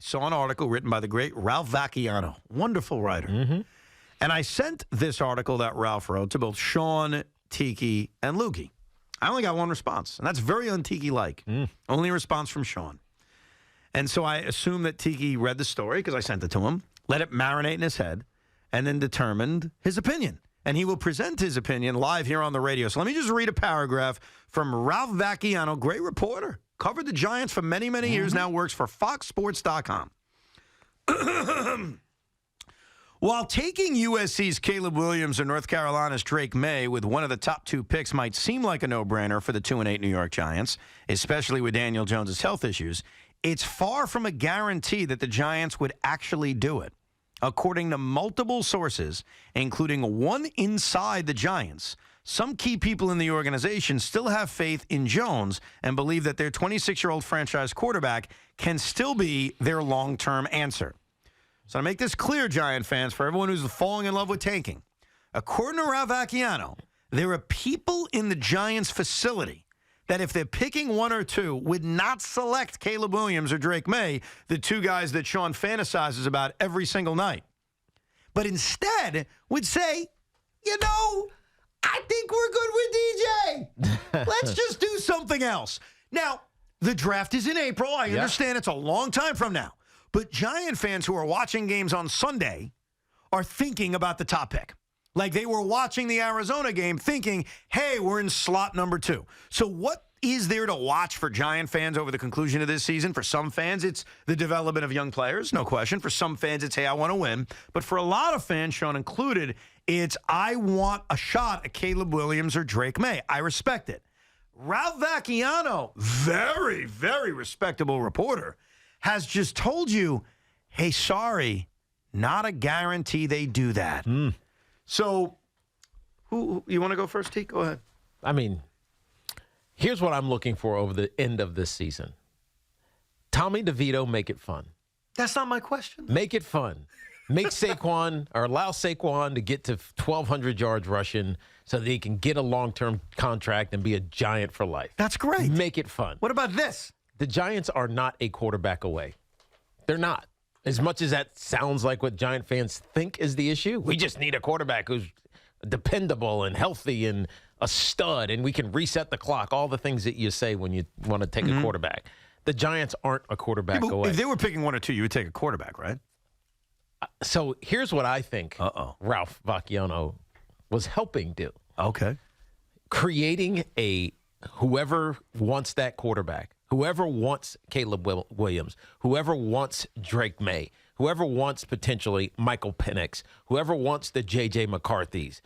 saw an article written by the great Ralph Vacchiano, wonderful writer. Mm-hmm. And I sent this article that Ralph wrote to both Sean, Tiki, and Lukey. I only got one response, and that's very un-Tiki-like. Only a response from Sean. And so I assumed that Tiki read the story because I sent it to him, let it marinate in his head, and then determined his opinion. And he will present his opinion live here on the radio. So let me just read a paragraph from Ralph Vacchiano, great reporter, covered the Giants for many, many years, now works for FoxSports.com. While taking USC's Caleb Williams or North Carolina's Drake May with one of the top 2 picks might seem like a no-brainer for the 2-8 New York Giants, especially with Daniel Jones' health issues, it's far from a guarantee that the Giants would actually do it. According to multiple sources, including one inside the Giants, some key people in the organization still have faith in Jones and believe that their 26-year-old franchise quarterback can still be their long-term answer. So to make this clear, Giant fans, for everyone who's falling in love with tanking, according to Ralph Vacchiano, there are people in the Giants facility that if they're picking 1 or 2 would not select Caleb Williams or Drake May, the 2 guys that Sean fantasizes about every single night. But instead would say, I think we're good with DJ. Let's just do something else. Now, the draft is in April. I understand it's a long time from now. But Giant fans who are watching games on Sunday are thinking about the top pick. Like they were watching the Arizona game thinking, hey, we're in slot number 2. So what is there to watch for Giant fans over the conclusion of this season? For some fans, it's the development of young players, no question. For some fans, it's, hey, I want to win. But for a lot of fans, Sean included, it's I want a shot at Caleb Williams or Drake May. I respect it. Ralph Vacchiano, very, very respectable reporter, has just told you, hey, sorry, not a guarantee they do that. So, who you want to go first, T? Go ahead. I mean, here's what I'm looking for over the end of this season. Tommy DeVito, make it fun. That's not my question. Make it fun. Make Saquon or allow Saquon to get to 1,200 yards rushing so that he can get a long-term contract and be a Giant for life. That's great. Make it fun. What about this? The Giants are not a quarterback away. They're not. As much as that sounds like what Giant fans think is the issue, we just need a quarterback who's dependable and healthy and a stud, and we can reset the clock, all the things that you say when you want to take a quarterback. The Giants aren't a quarterback away. If they were picking 1 or 2, you would take a quarterback, right? So here's what I think Ralph Vacchiano was helping do. Okay. Creating a whoever wants that quarterback, whoever wants Caleb Williams, whoever wants Drake May, whoever wants potentially Michael Penix, whoever wants the J.J. McCarthy's.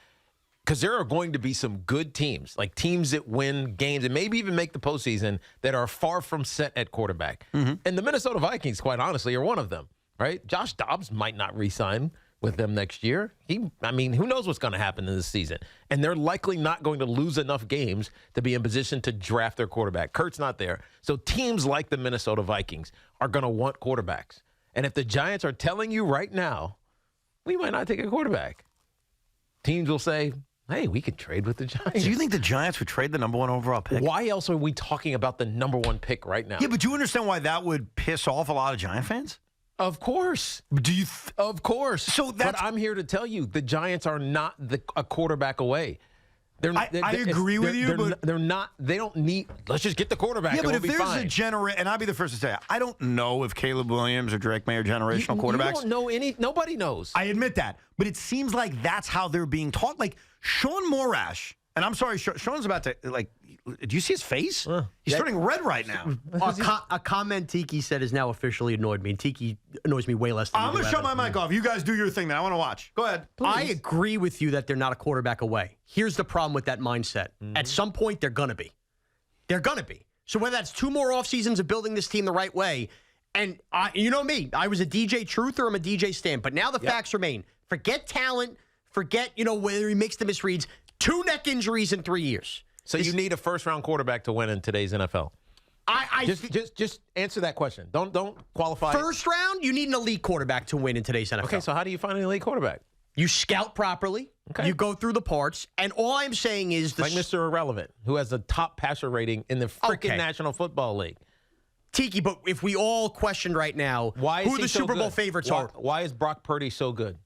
Because there are going to be some good teams, like teams that win games and maybe even make the postseason that are far from set at quarterback. And the Minnesota Vikings, quite honestly, are one of them, right? Josh Dobbs might not re-sign with them next year. Who knows what's going to happen in this season? And they're likely not going to lose enough games to be in position to draft their quarterback. Kurt's not there. So teams like the Minnesota Vikings are going to want quarterbacks. And if the Giants are telling you right now, we might not take a quarterback, teams will say, hey, we could trade with the Giants. Do you think the Giants would trade the number 1 overall pick? Why else are we talking about the number 1 pick right now? Yeah, but do you understand why that would piss off a lot of Giant fans? Of course. Do you? Of course. So but I'm here to tell you, the Giants are not a quarterback away. I agree with you, but they're not. They don't need. Let's just get the quarterback. Yeah, but if there's fine. and I'll be the first to say, I don't know if Caleb Williams or Drake May are generational quarterbacks. You don't know any. Nobody knows. I admit that, but it seems like that's how they're being taught. Like Sean Morash, and I'm sorry, Sean's about to Do you see his face? He's turning red right now. A comment Tiki said has now officially annoyed me. And Tiki annoys me way less than I'm going to shut my mic off. You guys do your thing then. I want to watch. Go ahead. Please. I agree with you that they're not a quarterback away. Here's the problem with that mindset. At some point, they're going to be. They're going to be. So whether that's 2 more off seasons of building this team the right way, and you know me, I was a DJ truther, I'm a DJ Stan, but now the facts remain. Forget talent. Forget, whether he makes the misreads. 2 neck injuries in 3 years. So you need a first-round quarterback to win in today's NFL. Just answer that question. Don't qualify. First round, you need an elite quarterback to win in today's NFL. Okay, so how do you find an elite quarterback? You scout properly. Okay. You go through the parts, and all I'm saying is like Mr. Irrelevant, who has the top passer rating in the freaking National Football League. Tiki, but if we all questioned right now Why is who he the so Super Bowl good? favorites are, Why is Brock Purdy so good?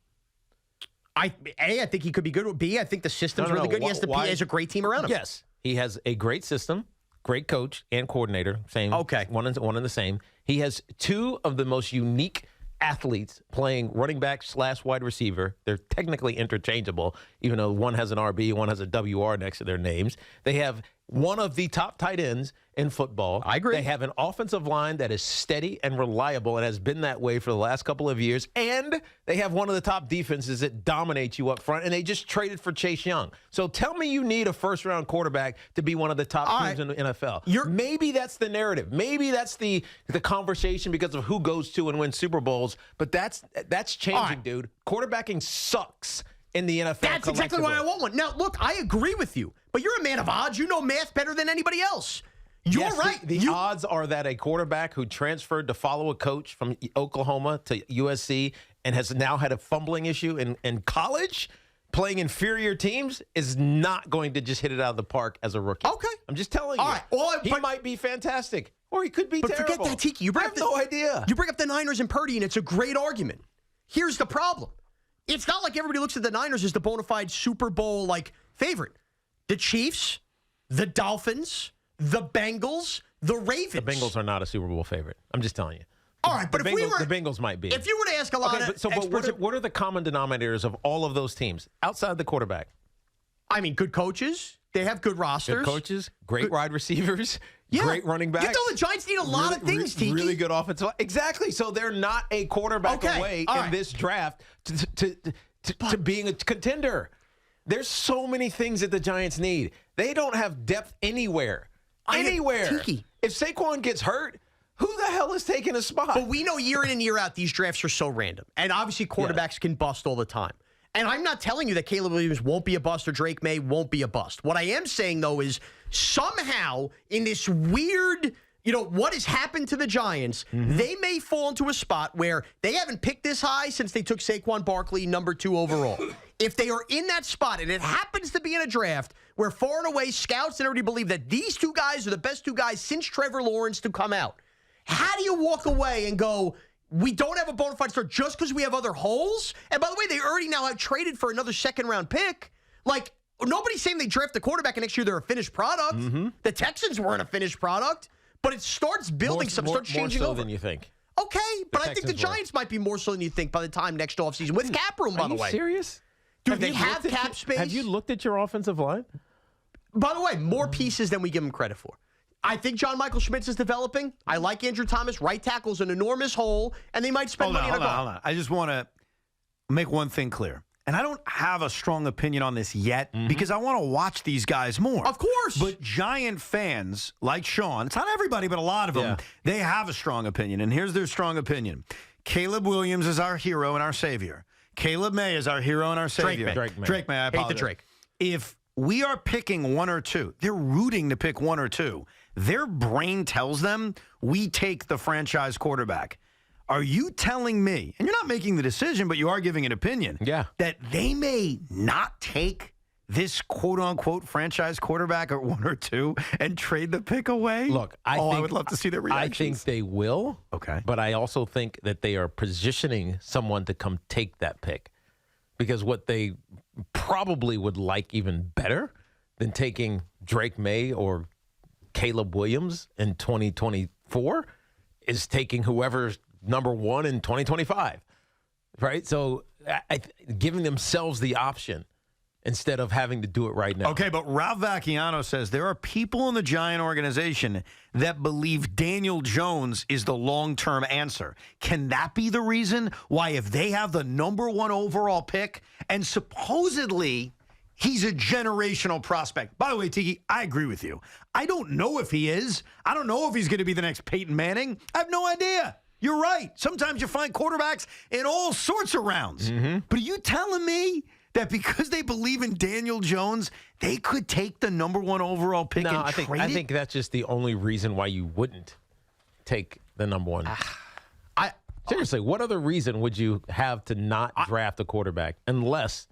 I think he could be good. B, I think the system's really good. Yes, the PA is a great team around him. Yes, he has a great system, great coach and coordinator. Same. Okay. One and the same. He has two of the most unique athletes playing running back / wide receiver. They're technically interchangeable, even though one has an RB, one has a WR next to their names. They have one of the top tight ends in football. I agree. They have an offensive line that is steady and reliable and has been that way for the last couple of years. And they have one of the top defenses that dominates you up front. And they just traded for Chase Young. So tell me you need a first-round quarterback to be one of the top teams in the NFL. Maybe that's the narrative. Maybe that's the conversation because of who goes to and wins Super Bowls. But that's changing, dude. Quarterbacking sucks in the NFL. That's exactly why I want one. Now, look, I agree with you, but you're a man of odds. You know math better than anybody else. You're right. The odds are that a quarterback who transferred to follow a coach from Oklahoma to USC and has now had a fumbling issue in college, playing inferior teams, is not going to just hit it out of the park as a rookie. Okay. I'm just telling you. All right. He might be fantastic, or he could be but terrible. Forget that, Tiki. I have no idea. You bring up the Niners and Purdy, and it's a great argument. Here's the problem. It's not like everybody looks at the Niners as the bona fide Super Bowl favorite. The Chiefs, the Dolphins, the Bengals, the Ravens. The Bengals are not a Super Bowl favorite. I'm just telling you. All right, but the Bengals might be. If you were to ask a lot of experts, what are the common denominators of all of those teams outside the quarterback? I mean, good coaches. They have good rosters. Good coaches, great wide receivers, great running backs. You know the Giants need a lot of things, Tiki. Really good offensive. Exactly. So they're not a quarterback away in this draft to being a contender. There's so many things that the Giants need. They don't have depth anywhere. Tiki. If Saquon gets hurt, who the hell is taking a spot? But we know year in and year out these drafts are so random. And obviously quarterbacks can bust all the time. And I'm not telling you that Caleb Williams won't be a bust or Drake May won't be a bust. What I am saying, though, is somehow in this weird, what has happened to the Giants, they may fall into a spot where they haven't picked this high since they took Saquon Barkley number 2 overall. If they are in that spot, and it happens to be in a draft where far and away scouts and everybody believe that these two guys are the best two guys since Trevor Lawrence to come out, how do you walk away and go, we don't have a bona fide start just because we have other holes? And by the way, they already now have traded for another second-round pick. Nobody's saying they draft the quarterback and next year they're a finished product. The Texans weren't a finished product. But it starts building starts changing more so over. than you think. Okay, but I think the Giants might be more so than you think by the time next offseason with cap room, by the way. Are you serious? Dude, they have cap space. Have you looked at your offensive line? By the way, more pieces than we give them credit for. I think John Michael Schmitz is developing. I like Andrew Thomas. Right tackle's an enormous hole, and they might spend money on a guard. Hold on. I just want to make one thing clear. And I don't have a strong opinion on this yet because I want to watch these guys more. Of course. But Giant fans like Sean, it's not everybody, but a lot of them, they have a strong opinion. And here's their strong opinion. Caleb Williams is our hero and our savior. Caleb May is our hero and our savior. Drake May, I apologize. Hate the Drake. If we are picking one or two, they're rooting to pick one or two. Their brain tells them we take the franchise quarterback. Are you telling me, and you're not making the decision, but you are giving an opinion, that they may not take this quote-unquote franchise quarterback at 1 or 2 and trade the pick away? Look, I would love to see their reactions. I think they will. Okay. But I also think that they are positioning someone to come take that pick. Because what they probably would like even better than taking Drake May or Caleb Williams in 2024 is taking whoever's number 1 in 2025, right? So giving themselves the option instead of having to do it right now. Okay, but Ralph Vacchiano says there are people in the Giant organization that believe Daniel Jones is the long-term answer. Can that be the reason why if they have the number 1 overall pick and supposedly he's a generational prospect? By the way, Tiki, I agree with you. I don't know if he is. I don't know if he's going to be the next Peyton Manning. I have no idea. You're right. Sometimes you find quarterbacks in all sorts of rounds. But are you telling me that because they believe in Daniel Jones, they could take the number 1 overall pick and trade it? I think that's just the only reason why you wouldn't take the number 1. Seriously, what other reason would you have to not draft a quarterback unless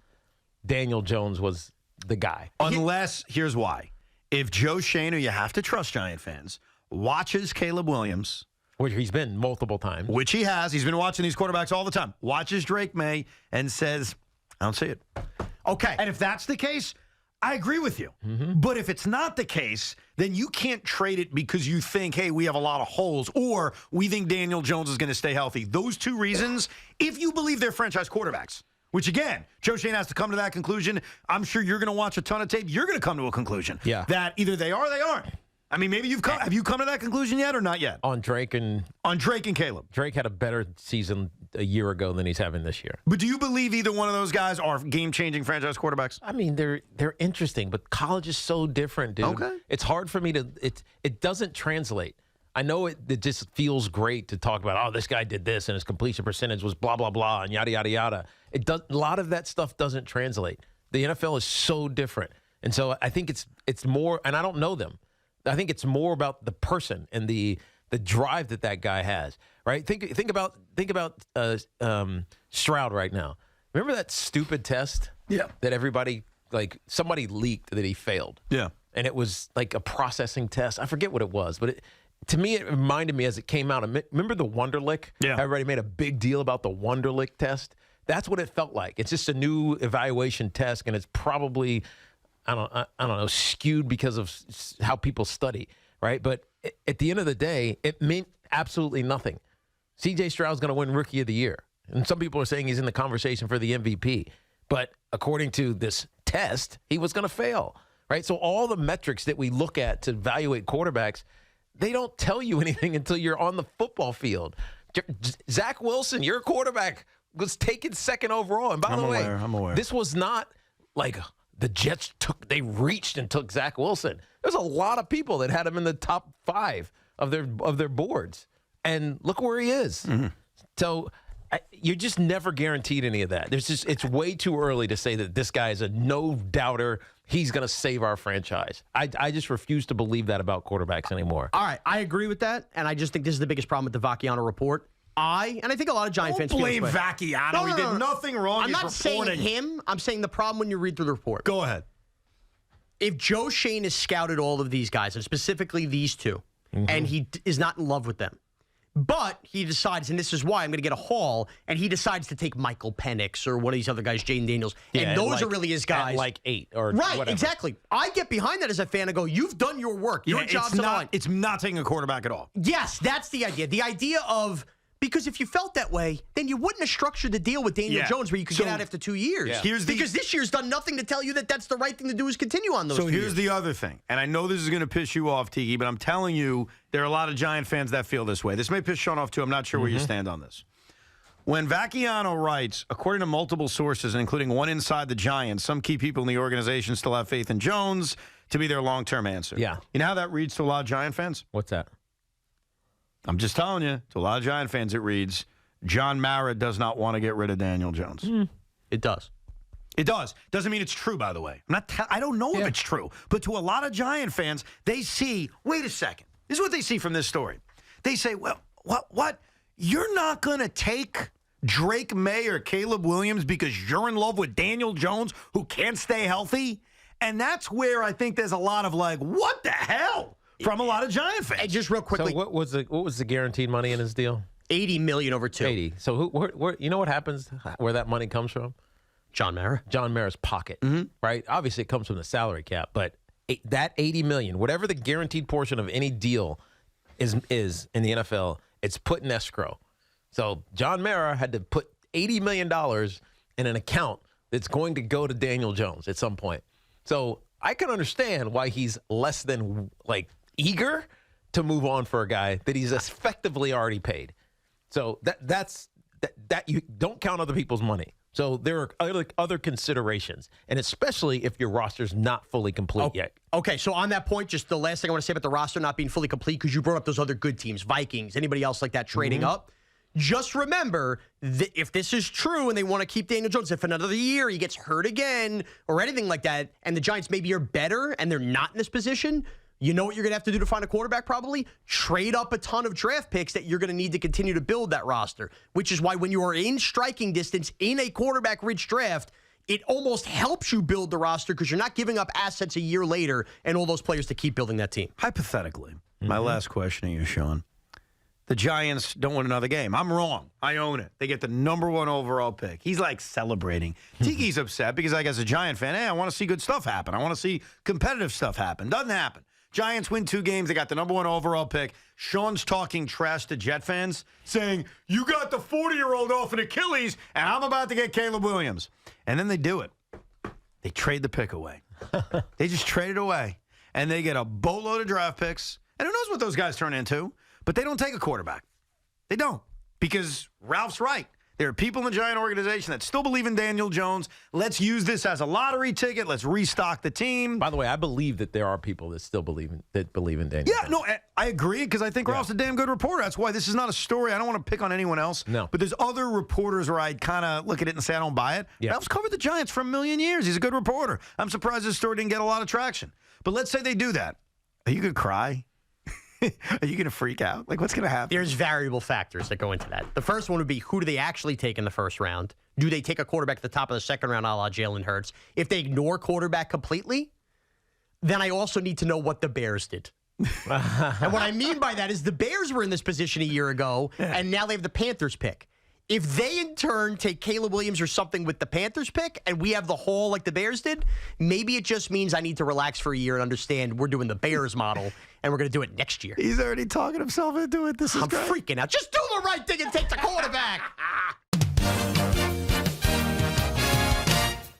Daniel Jones was the guy? Unless, here's why. If Joe Shane, who you have to trust, Giant fans, watches Caleb Williams, Which he's been multiple times. which he has. He's been watching these quarterbacks all the time. Watches Drake May and says, I don't see it. Okay. And if that's the case, I agree with you. But if it's not the case, then you can't trade it because you think, hey, we have a lot of holes, or we think Daniel Jones is going to stay healthy. Those two reasons, if you believe they're franchise quarterbacks, which again, Joe Shane has to come to that conclusion. I'm sure you're going to watch a ton of tape. You're going to come to a conclusion that either they are or they aren't. I mean, maybe have you come to that conclusion yet or not yet? On Drake and Caleb. Drake had a better season a year ago than he's having this year. But do you believe either one of those guys are game-changing franchise quarterbacks? I mean, they're interesting, but college is so different, dude. Okay. It's hard for me to it doesn't translate. I know it just feels great to talk about, oh, this guy did this and his completion percentage was blah blah blah and yada yada yada. A lot of that stuff doesn't translate. The NFL is so different. And so I think it's more, and I don't know them. I think it's more about the person and the drive that guy has, right? Think about Stroud right now. Remember that stupid test? Yeah. That everybody, like, somebody leaked that he failed. Yeah. And it was like a processing test. I forget what it was, but to me, it reminded me as it came out. Remember the Wonderlic? Yeah. Everybody made a big deal about the Wonderlic test. That's what it felt like. It's just a new evaluation test, and it's probably, I don't know, skewed because of how people study, right? But at the end of the day, it meant absolutely nothing. C.J. Stroud's going to win Rookie of the Year, and some people are saying he's in the conversation for the MVP. But according to this test, he was going to fail, right? So all the metrics that we look at to evaluate quarterbacks, they don't tell you anything until you're on the football field. Zach Wilson, your quarterback, was taken second overall. And by the way, I'm aware. This was not like the Jets they reached and took Zach Wilson. There's a lot of people that had him in the top 5 of their boards. And look where he is. Mm-hmm. So you're just never guaranteed any of that. It's way too early to say that this guy is a no-doubter. He's going to save our franchise. I just refuse to believe that about quarterbacks anymore. All right, I agree with that, and I just think this is the biggest problem with the Vacchiano report. And I think a lot of Giant fans blame feel this way. Vacchiano. No, he did nothing wrong. I'm not saying him. I'm saying the problem when you read through the report. Go ahead. If Joe Shane has scouted all of these guys, and specifically these two, and he is not in love with them, but he decides, and this is why I'm going to get a haul, and he decides to take Michael Penix or one of these other guys, Jaden Daniels, and those are really his guys. At like 8 or right, whatever. exactly. I get behind that as a fan and go, you've done your work. Your job's on the line. It's not taking a quarterback at all. Yes, that's the idea. The idea of, because if you felt that way, then you wouldn't have structured the deal with Daniel Jones where you could get out after 2 years. Yeah. Because this year's done nothing to tell you that that's the right thing to do is continue on those. So 2 here's years. the other thing, and I know this is going to piss you off, Tiki, but I'm telling you, there are a lot of Giant fans that feel this way. This may piss Sean off, too. I'm not sure where you stand on this. When Vacchiano writes, according to multiple sources, including one inside the Giants, some key people in the organization still have faith in Jones to be their long-term answer. Yeah. You know how that reads to a lot of Giant fans? What's that? I'm just telling you, to a lot of Giant fans, it reads, John Mara does not want to get rid of Daniel Jones. It does. It does. Doesn't mean it's true, by the way. I don't know if it's true. But to a lot of Giant fans, they see, wait a second. This is what they see from this story. They say, well, what? You're not going to take Drake May or Caleb Williams because you're in love with Daniel Jones who can't stay healthy? And that's where I think there's a lot of like, what the hell? From a lot of Giant fans. And just real quickly. So what was the guaranteed money in his deal? $80 million over 2. 80. So where, you know what happens where that money comes from? John Mara. John Mara's pocket, right? Obviously, it comes from the salary cap, but that $80 million, whatever the guaranteed portion of any deal is in the NFL, it's put in escrow. So John Mara had to put $80 million in an account that's going to go to Daniel Jones at some point. So I can understand why he's less than eager to move on for a guy that he's effectively already paid. So that's you don't count other people's money. So there are other considerations, and especially if your roster's not fully complete yet. Okay, so on that point, just the last thing I want to say about the roster not being fully complete, because you brought up those other good teams, Vikings, anybody else like that trading up. Just remember, if this is true and they want to keep Daniel Jones, if another year he gets hurt again or anything like that, and the Giants maybe are better and they're not in this position, you know what you're going to have to do to find a quarterback probably? Trade up a ton of draft picks that you're going to need to continue to build that roster, which is why when you are in striking distance in a quarterback-rich draft, it almost helps you build the roster because you're not giving up assets a year later and all those players to keep building that team. Hypothetically, my last question to you, Sean. The Giants don't win another game. I'm wrong. I own it. They get the number 1 overall pick. He's like celebrating. Tiki's upset because, like, as a Giant fan, hey, I want to see good stuff happen. I want to see competitive stuff happen. Doesn't happen. Giants win 2 games. They got the number 1 overall pick. Sean's talking trash to Jet fans, saying, you got the 40-year-old off an Achilles, and I'm about to get Caleb Williams. And then they do it. They trade the pick away. They just trade it away. And they get a boatload of draft picks. And who knows what those guys turn into. But they don't take a quarterback. They don't. Because Ralph's right. There are people in the Giant organization that still believe in Daniel Jones. Let's use this as a lottery ticket. Let's restock the team. By the way, I believe that there are people that still believe in Daniel Jones. Yeah, no, I agree because I think Ralph's a damn good reporter. That's why this is not a story. I don't want to pick on anyone else. No. But there's other reporters where I kind of look at it and say I don't buy it. Yeah. Ralph's covered the Giants for a million years. He's a good reporter. I'm surprised this story didn't get a lot of traction. But let's say they do that. Are you going to cry? Are you going to freak out? Like, what's going to happen? There's variable factors that go into that. The first one would be, who do they actually take in the first round? Do they take a quarterback at the top of the second round, a la Jalen Hurts? If they ignore quarterback completely, then I also need to know what the Bears did. And what I mean by that is the Bears were in this position a year ago, and now they have the Panthers pick. If they, in turn, take Caleb Williams or something with the Panthers pick, and we have the haul like the Bears did, maybe it just means I need to relax for a year and understand we're doing the Bears model, and we're going to do it next year. He's already talking himself into it. This is I'm great. freaking out. Just do the right thing and take the quarterback.